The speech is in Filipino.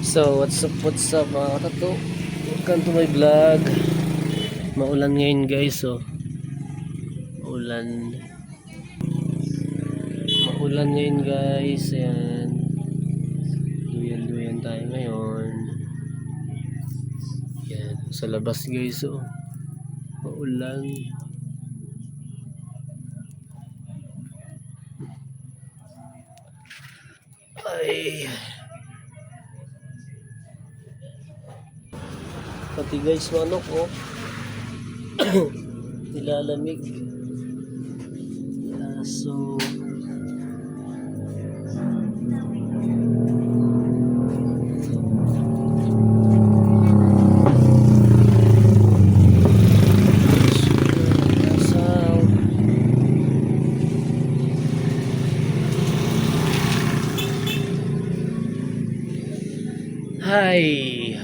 So what's up mga katato, welcome to my vlog. Maulan ngayon guys, so maulan ngayon guys. Ayan, duyan tayo ngayon. Ayan, sa labas guys, so maulan. Ay, pati guys manok nilalamig. So hi,